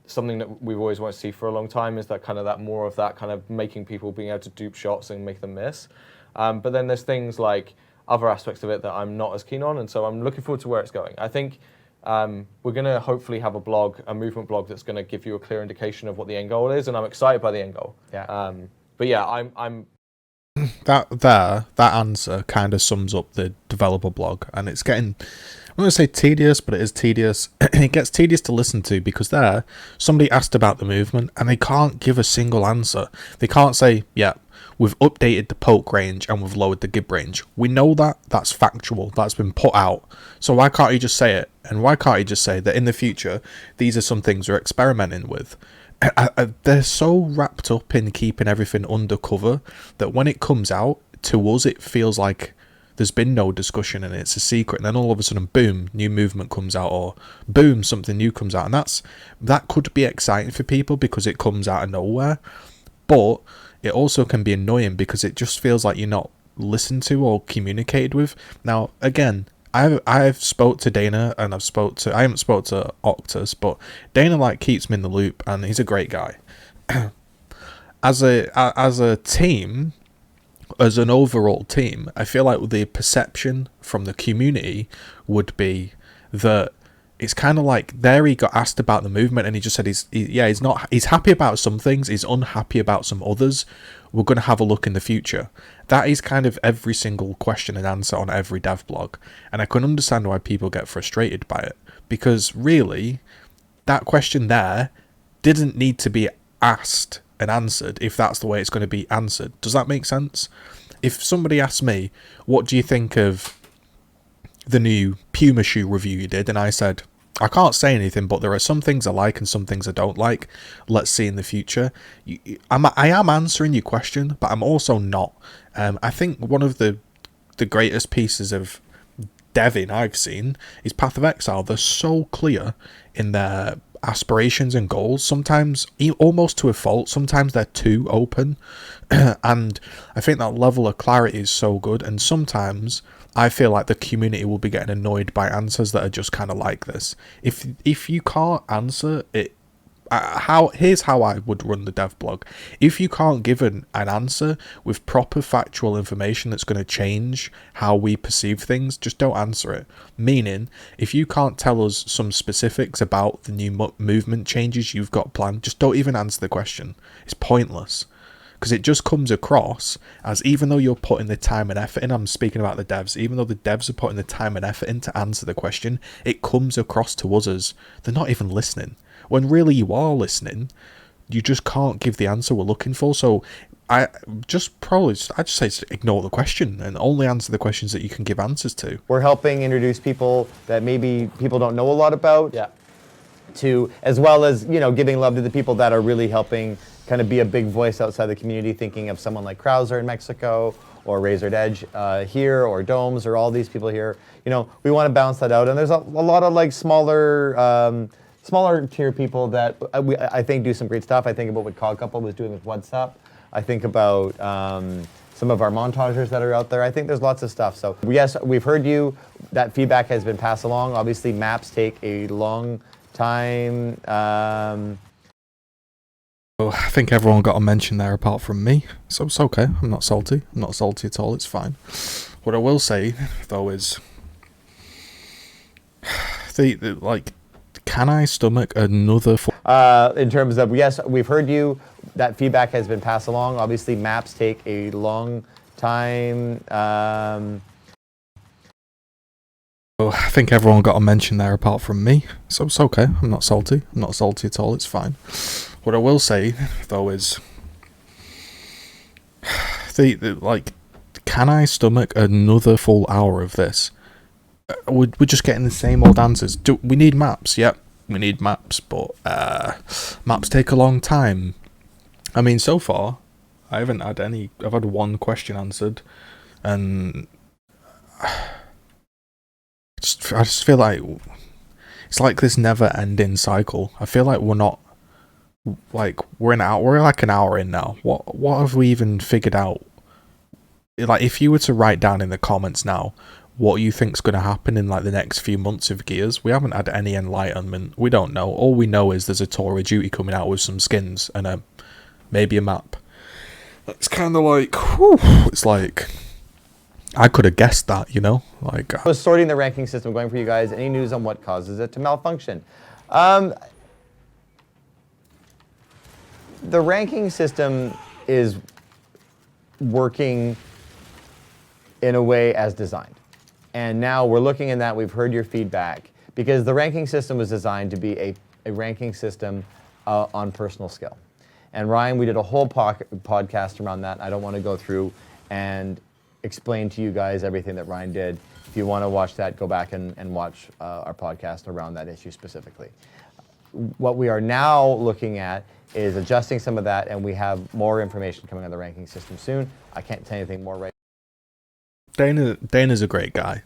something that we've always wanted to see for a long time is that kind of making people being able to dupe shots and make them miss. But then there's things like other aspects of it that I'm not as keen on, and so I'm looking forward to where it's going. I think we're going to hopefully have a movement blog that's going to give you a clear indication of what the end goal is, and I'm excited by the end goal. Yeah. But yeah, I'm that answer kind of sums up the developer blog, and it's getting, I'm going to say tedious, but it is tedious. It gets tedious to listen to, because somebody asked about the movement and they can't give a single answer. They can't say, yeah, we've updated the poke range and we've lowered the gib range. We know that, that's factual, that's been put out. So why can't you just say it? And why can't you just say that in the future, these are some things we're experimenting with? They're so wrapped up in keeping everything undercover that when it comes out, to us it feels like there's been no discussion and it's a secret, and then all of a sudden, boom, new movement comes out, or boom, something new comes out, and that could be exciting for people because it comes out of nowhere, but it also can be annoying because it just feels like you're not listened to or communicated with. Now, again, I've spoke to Dana, and I haven't spoke to Octus, but Dana like keeps me in the loop, and he's a great guy. As a team, as an overall team, I feel like the perception from the community would be that it's kind of like he got asked about the movement and he just said he's happy about some things, he's unhappy about some others. We're going to have a look in the future. That is kind of every single question and answer on every dev blog, and I can understand why people get frustrated by it, because really that question there didn't need to be asked and answered if that's the way it's going to be answered. Does that make sense? If somebody asked me, what do you think of the new Puma shoe review you did, and I said, I can't say anything, but there are some things I like and some things I don't like. Let's see in the future. I am answering your question, but I'm also not. I think one of the greatest pieces of deving I've seen is Path of Exile. They're so clear in their aspirations and goals, sometimes almost to a fault, sometimes they're too open. And I think that level of clarity is so good, and sometimes I feel like the community will be getting annoyed by answers that are just kind of like this. If you can't answer it, here's how I would run the dev blog. If you can't give an answer with proper factual information that's going to change how we perceive things, just don't answer it. Meaning, if you can't tell us some specifics about the new movement changes you've got planned, just don't even answer the question. It's pointless. Because it just comes across as, even though you're putting the time and effort in, I'm speaking about the devs, even though the devs are putting the time and effort in to answer the question, it comes across to us as they're not even listening. When really you are listening, you just can't give the answer we're looking for. So I'd just say ignore the question and only answer the questions that you can give answers to. We're helping introduce people that maybe people don't know a lot about. Yeah. To, as well as, you know, giving love to the people that are really helping kind of be a big voice outside the community, thinking of someone like Krauser in Mexico, or Razored Edge here, or Domes, or all these people here. You know, we want to balance that out. And there's a lot of like smaller tier people that I think do some great stuff. I think about what Cog Couple was doing with What's Up. I think about some of our montagers that are out there. I think there's lots of stuff. So yes, we've heard you. That feedback has been passed along. Obviously, maps take a long time. I think everyone got a mention there apart from me, so it's okay. I'm not salty. I'm not salty at all. It's fine. What I will say though is, can I stomach another? In terms of, yes, we've heard you. That feedback has been passed along. Obviously, maps take a long time. I think everyone got a mention there apart from me, so it's okay. I'm not salty. I'm not salty at all. It's fine. What I will say though is, can I stomach another full hour of this? We're just getting the same old answers. Do we need maps? Yep, we need maps, but maps take a long time. I mean, so far, I haven't had any. I've had one question answered, and I just feel like it's like this never-ending cycle. I feel like we're not, like, we're like an hour in now. What have we even figured out? Like, if you were to write down in the comments now what you think's going to happen in like the next few months of Gears, we haven't had any enlightenment. We don't know. All we know is there's a Tour of Duty coming out with some skins and maybe a map. It's kind of like, whew, it's like, I could have guessed that, you know? Like, I was sorting the ranking system, going for you guys. Any news on what causes it to malfunction? The ranking system is working in a way as designed. And now we're looking in that, we've heard your feedback, because the ranking system was designed to be a ranking system on personal skill. And Ryan, we did a whole podcast around that. I don't want to go through and explain to you guys everything that Ryan did. If you want to watch that, go back and watch our podcast around that issue specifically. What we are now looking at is adjusting some of that, and we have more information coming on the ranking system soon. I can't tell you anything more right now. Dana's a great guy.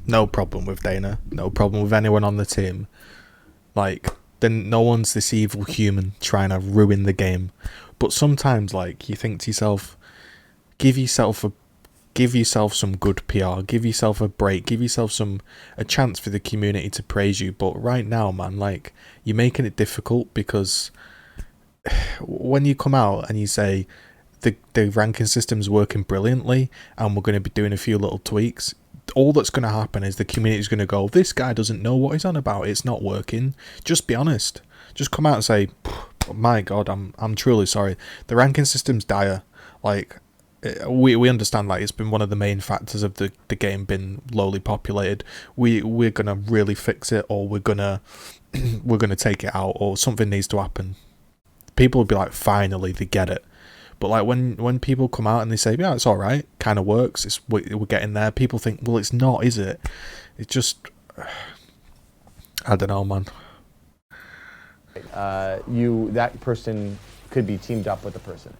No problem with Dana. No problem with anyone on the team. Like, then no one's this evil human trying to ruin the game. But sometimes, like, you think to yourself, give yourself some good PR, give yourself a break, give yourself a chance for the community to praise you. But right now, man, like, you're making it difficult, because when you come out and you say the ranking system's working brilliantly and we're going to be doing a few little tweaks, all that's going to happen is the community's going to go, this guy doesn't know what he's on about, it's not working. Just be honest. Just come out and say, my God, I'm truly sorry. The ranking system's dire. Like, we understand, like, it's been one of the main factors of the game being lowly populated. We're gonna really fix it, or we're gonna take it out, or something needs to happen. People will be like, finally, they get it. But like when people come out and they say, yeah, it's all right, kind of works, we're getting there, people think, well, it's not, is it? It's just, I don't know, man. That person could be teamed up with the person,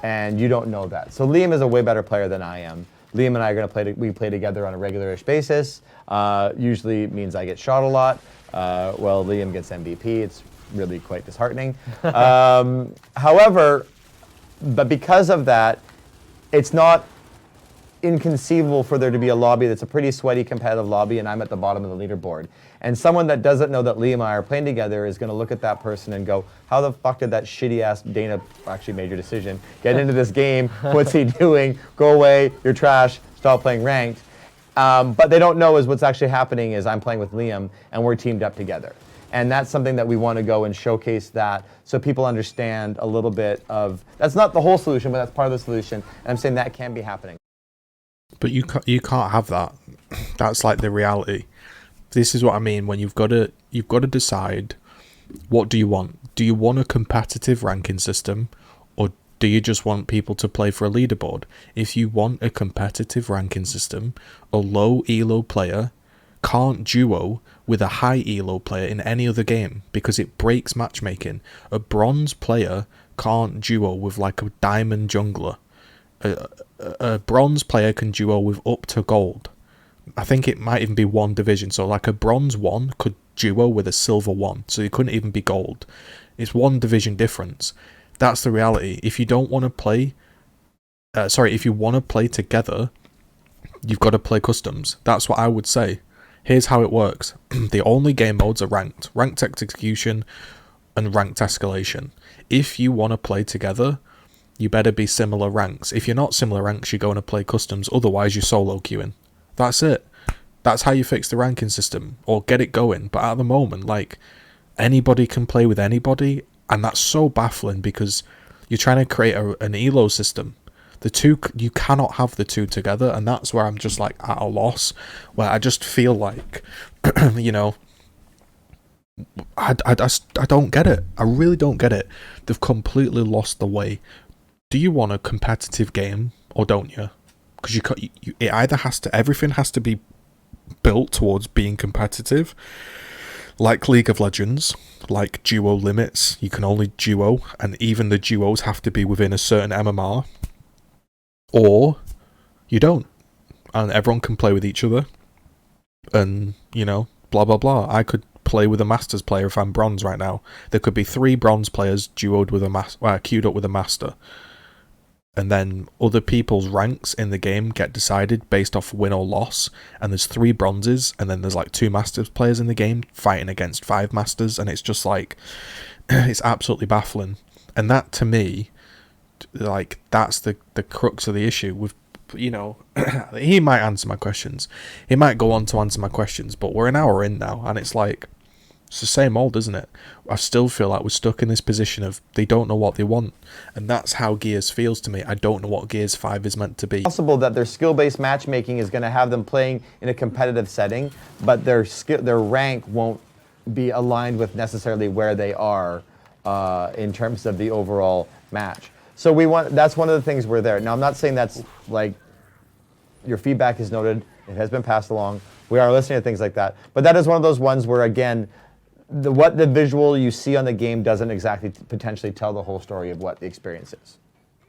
and you don't know that. So Liam is a way better player than I am. Liam and I are going to we play together on a regular-ish basis. Usually it means I get shot a lot. Well, Liam gets MVP. It's really quite disheartening. However, but because of that, it's not inconceivable for there to be a lobby that's a pretty sweaty competitive lobby, and I'm at the bottom of the leaderboard. And someone that doesn't know that Lee and I are playing together is going to look at that person and go, how the fuck did that shitty ass Dana, actually made your decision, get into this game? What's he doing? Go away, you're trash, stop playing ranked. But they don't know is what's actually happening is I'm playing with Liam and we're teamed up together. And that's something that we want to go and showcase that so people understand a little bit of, that's not the whole solution, but that's part of the solution. And I'm saying that can be happening. But you can't have that. That's like the reality. This is what I mean when you've got to decide, what do you want? Do you want a competitive ranking system, or do you just want people to play for a leaderboard? If you want a competitive ranking system, a low elo player can't duo with a high elo player in any other game because it breaks matchmaking. A bronze player can't duo with like a diamond jungler. A bronze player can duo with up to gold. I think it might even be one division. So like a bronze 1 could duo with a silver 1. So it couldn't even be gold. It's one division difference. That's the reality. If you don't want to play, if you want to play together, you've got to play customs. That's what I would say. Here's how it works. The only game modes are ranked execution and ranked escalation. If you want to play together, you better be similar ranks. If you're not similar ranks, you're going to play customs. Otherwise, you're solo queuing. That's it. That's how you fix the ranking system or get it going. But at the moment, like, anybody can play with anybody, and that's so baffling because you're trying to create an elo system. The two, you cannot have the two together, and that's where I'm just like at a loss. Where I just feel like, you know, I don't get it. I really don't get it. They've completely lost the way. Do you want a competitive game or don't you? Because it either has to, everything has to be built towards being competitive, like League of Legends, like duo limits. You can only duo, and even the duos have to be within a certain MMR, or you don't, and everyone can play with each other, and you know, blah blah blah. I could play with a Masters player if I'm bronze right now. There could be 3 bronze players duoed with queued up with a Master. And then other people's ranks in the game get decided based off win or loss. And there's 3 bronzes, and then there's like 2 Masters players in the game fighting against 5 Masters, and it's just like, it's absolutely baffling. And that, to me, like, that's the crux of the issue. With, you know, he might answer my questions. He might go on to answer my questions, but we're an hour in now, and it's like, it's the same old, isn't it? I still feel like we're stuck in this position of they don't know what they want. And that's how Gears feels to me. I don't know what Gears 5 is meant to be. It's possible that their skill-based matchmaking is going to have them playing in a competitive setting, but their rank won't be aligned with necessarily where they are in terms of the overall match. So that's one of the things we're there. Now, I'm not saying that's like, your feedback is noted. It has been passed along. We are listening to things like that. But that is one of those ones where, again, what the visual you see on the game doesn't exactly potentially tell the whole story of what the experience is.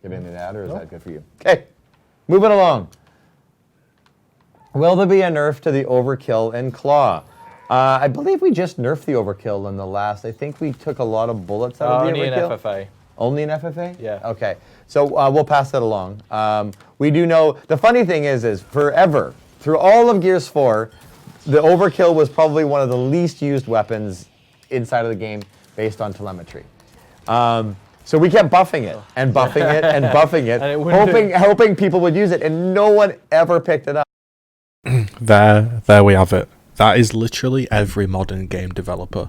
You have anything to add, or is that good for you? Okay, moving along. Will there be a nerf to the overkill in Claw? I believe we just nerfed the overkill in the last. I think we took a lot of bullets out of the only overkill. in FFA. Only in FFA? Yeah. Okay, so we'll pass that along. We do know, the funny thing is forever, through all of Gears 4, the overkill was probably one of the least used weapons inside of the game based on telemetry. So we kept buffing it and buffing it and buffing it, hoping people would use it, and no one ever picked it up. There we have it. That is literally every modern game developer.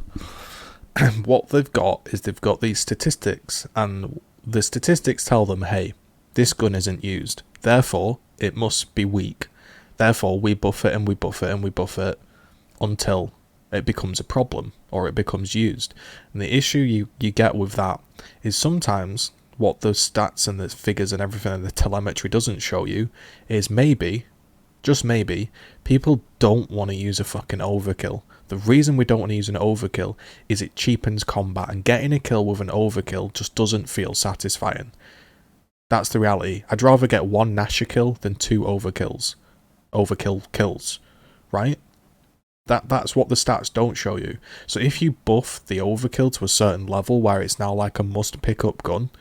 What they've got is they've got these statistics, and the statistics tell them, hey, this gun isn't used, therefore it must be weak. Therefore, we buff it and we buff it and we buff it until it becomes a problem or it becomes used. And the issue you get with that is sometimes what the stats and the figures and everything and the telemetry doesn't show you is maybe, just maybe, people don't want to use a fucking overkill. The reason we don't want to use an overkill is it cheapens combat, and getting a kill with an overkill just doesn't feel satisfying. That's the reality. I'd rather get 1 Nasher kill than 2 overkill kills, right? That's what the stats don't show you. So if you buff the overkill to a certain level where it's now like a must pick up gun,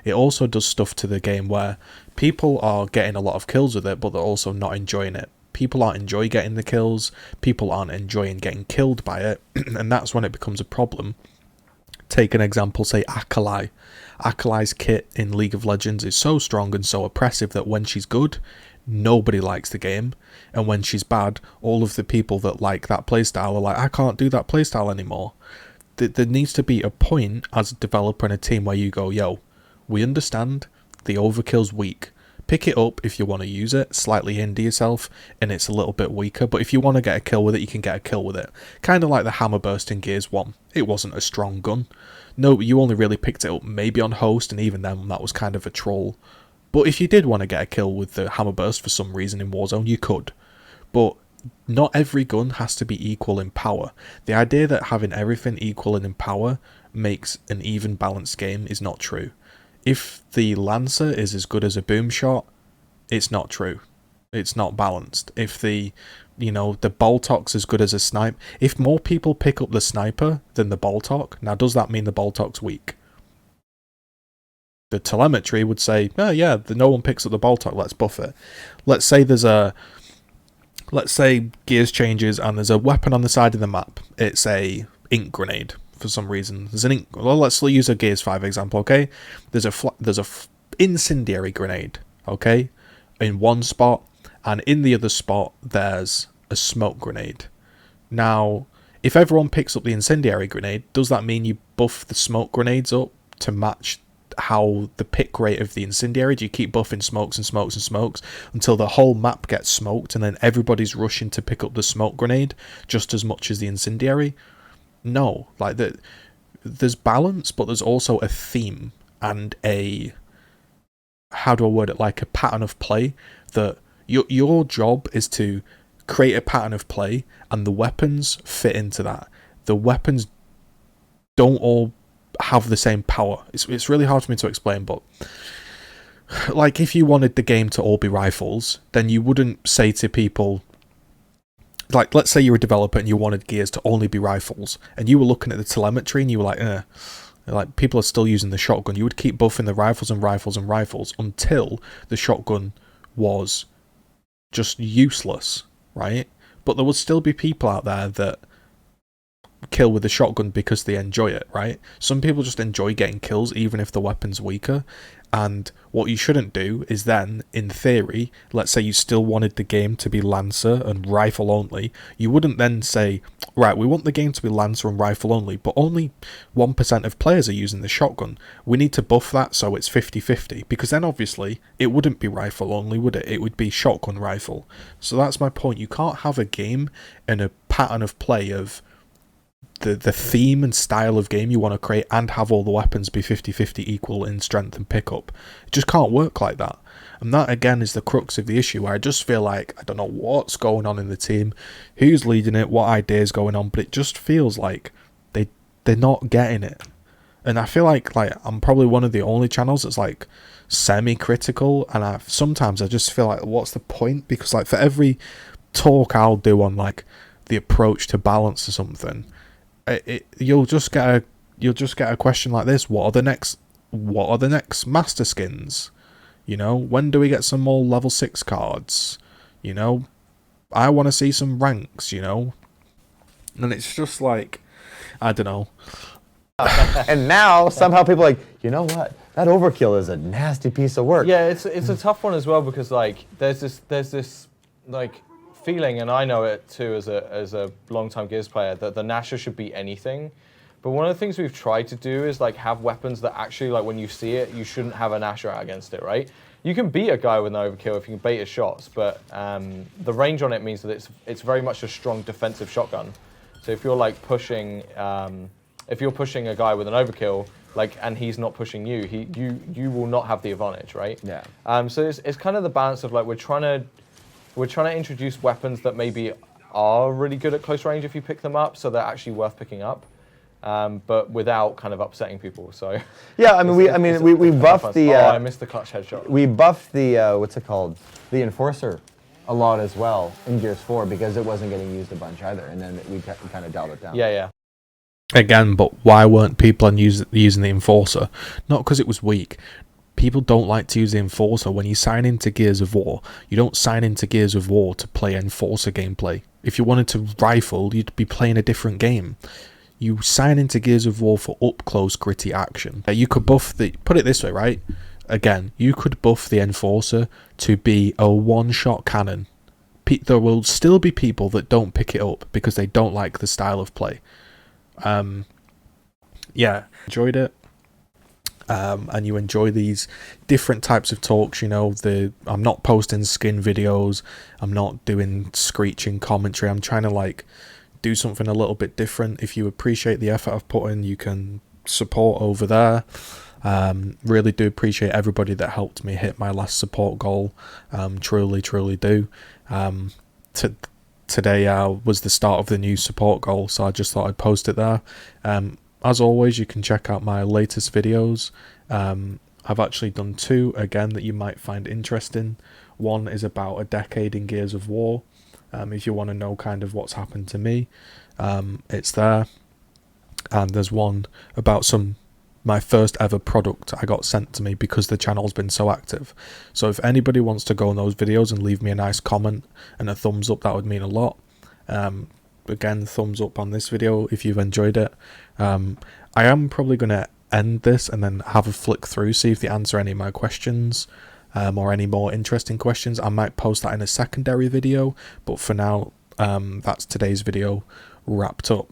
it also does stuff to the game where people are getting a lot of kills with it, but they're also not enjoying it. People aren't enjoying getting the kills, people aren't enjoying getting killed by it, and that's when it becomes a problem. Take an example, say Akalai. Akalai's kit in League of Legends is so strong and so oppressive that when she's good, nobody likes the game, and when she's bad, all of the people that like that playstyle are like, I can't do that playstyle anymore. There needs to be a point as a developer and a team where you go, yo, we understand the overkill's weak. Pick it up if you want to use it, slightly hinder yourself, and it's a little bit weaker, but if you want to get a kill with it, you can get a kill with it. Kind of like the hammer burst in Gears 1. It wasn't a strong gun. No, you only really picked it up maybe on host, and even then that was kind of a troll. But if you did want to get a kill with the hammer burst for some reason in Warzone, you could. But not every gun has to be equal in power. The idea that having everything equal in power makes an even balanced game is not true. If the Lancer is as good as a boom shot, it's not true. It's not balanced. If the Boltok's as good as a snipe, if more people pick up the sniper than the Boltok, now does that mean the Boltok's weak? The telemetry would say, oh yeah, no one picks up the Boltok, let's buff it. Let's say Gears changes and there's a weapon on the side of the map. It's a ink grenade for some reason. There's an ink. Well, let's use a Gears 5 example, okay? There's a incendiary grenade, okay, in one spot, and in the other spot there's a smoke grenade. Now, if everyone picks up the incendiary grenade, does that mean you buff the smoke grenades up to match how the pick rate of the incendiary? Do you keep buffing smokes and smokes and smokes until the whole map gets smoked and then everybody's rushing to pick up the smoke grenade just as much as the incendiary? No, like there's balance, but there's also a theme and a, how do I word it, like a pattern of play that your job is to create a pattern of play, and the weapons fit into that. The weapons don't all have the same power. It's really hard for me to explain, but like if you wanted the game to all be rifles, then you wouldn't say to people, like let's say you're a developer and you wanted Gears to only be rifles, and you were looking at the telemetry and you were like people are still using the shotgun. You would keep buffing the rifles and rifles and rifles until the shotgun was just useless, right? But there would still be people out there that kill with the shotgun because they enjoy it, right? Some people just enjoy getting kills even if the weapon's weaker, and what you shouldn't do is then, in theory, let's say you still wanted the game to be Lancer and rifle only, you wouldn't then say, right, we want the game to be Lancer and rifle only, but only 1% of players are using the shotgun. We need to buff that so it's 50-50, because then obviously it wouldn't be rifle only, would it? It would be shotgun rifle. So that's my point. You can't have a game and a pattern of play of the theme and style of game you want to create and have all the weapons be 50-50 equal in strength and pickup. It just can't work like that. And that again is the crux of the issue, where I just feel like I don't know what's going on in the team, who's leading it, what ideas going on, but it just feels like they're not getting it. And I feel like I'm probably one of the only channels that's like semi-critical, and sometimes I just feel like what's the point? Because like for every talk I'll do on like the approach to balance or something, you'll just get a question like this: what are the next master skins? You know, when do we get some more level 6 cards? You know, I want to see some ranks, you know. And it's just like, I don't know. And now somehow people are like, you know what? That overkill is a nasty piece of work. Yeah, it's a tough one as well, because like there's this like feeling, and I know it too as a long-time Gears player, that the Nasher should be anything. But one of the things we've tried to do is like have weapons that actually, like when you see it, you shouldn't have a Nasher out against it, right? You can beat a guy with an overkill if you can bait his shots, but the range on it means that it's very much a strong defensive shotgun. So if you're like pushing, if you're pushing a guy with an overkill, like, and he's not pushing you, you will not have the advantage, right? Yeah. So it's kind of the balance of like we're trying to introduce weapons that maybe are really good at close range if you pick them up, so they're actually worth picking up, but without kind of upsetting people. So yeah, I mean, we buffed the. I missed the clutch headshot. We buffed the what's it called? The Enforcer a lot as well in Gears 4 because it wasn't getting used a bunch either, and then we kind of dialed it down. Yeah. Again, but why weren't people using the Enforcer? Not because it was weak. People don't like to use the Enforcer. When you sign into Gears of War, you don't sign into Gears of War to play Enforcer gameplay. If you wanted to rifle, you'd be playing a different game. You sign into Gears of War for up-close, gritty action. You could buff the... Put it this way, right? Again, you could buff the Enforcer to be a one-shot cannon. There will still be people that don't pick it up because they don't like the style of play. Yeah, enjoyed it. And you enjoy these different types of talks, you know, I'm not posting skin videos, I'm not doing screeching commentary, I'm trying to like do something a little bit different. If you appreciate the effort I've put in, you can support over there. Really do appreciate everybody that helped me hit my last support goal. Truly do. Today was the start of the new support goal, so I just thought I'd post it there. As always, you can check out my latest videos. I've actually done 2 again that you might find interesting. One is about a decade in Gears of War. If you want to know kind of what's happened to me, it's there. And there's one about my first ever product I got sent to me because the channel's been so active. So if anybody wants to go on those videos and leave me a nice comment and a thumbs up, that would mean a lot. Again, thumbs up on this video if you've enjoyed it. I am probably going to end this and then have a flick through, see if they answer any of my questions, or any more interesting questions. I might post that in a secondary video, but for now, that's today's video wrapped up.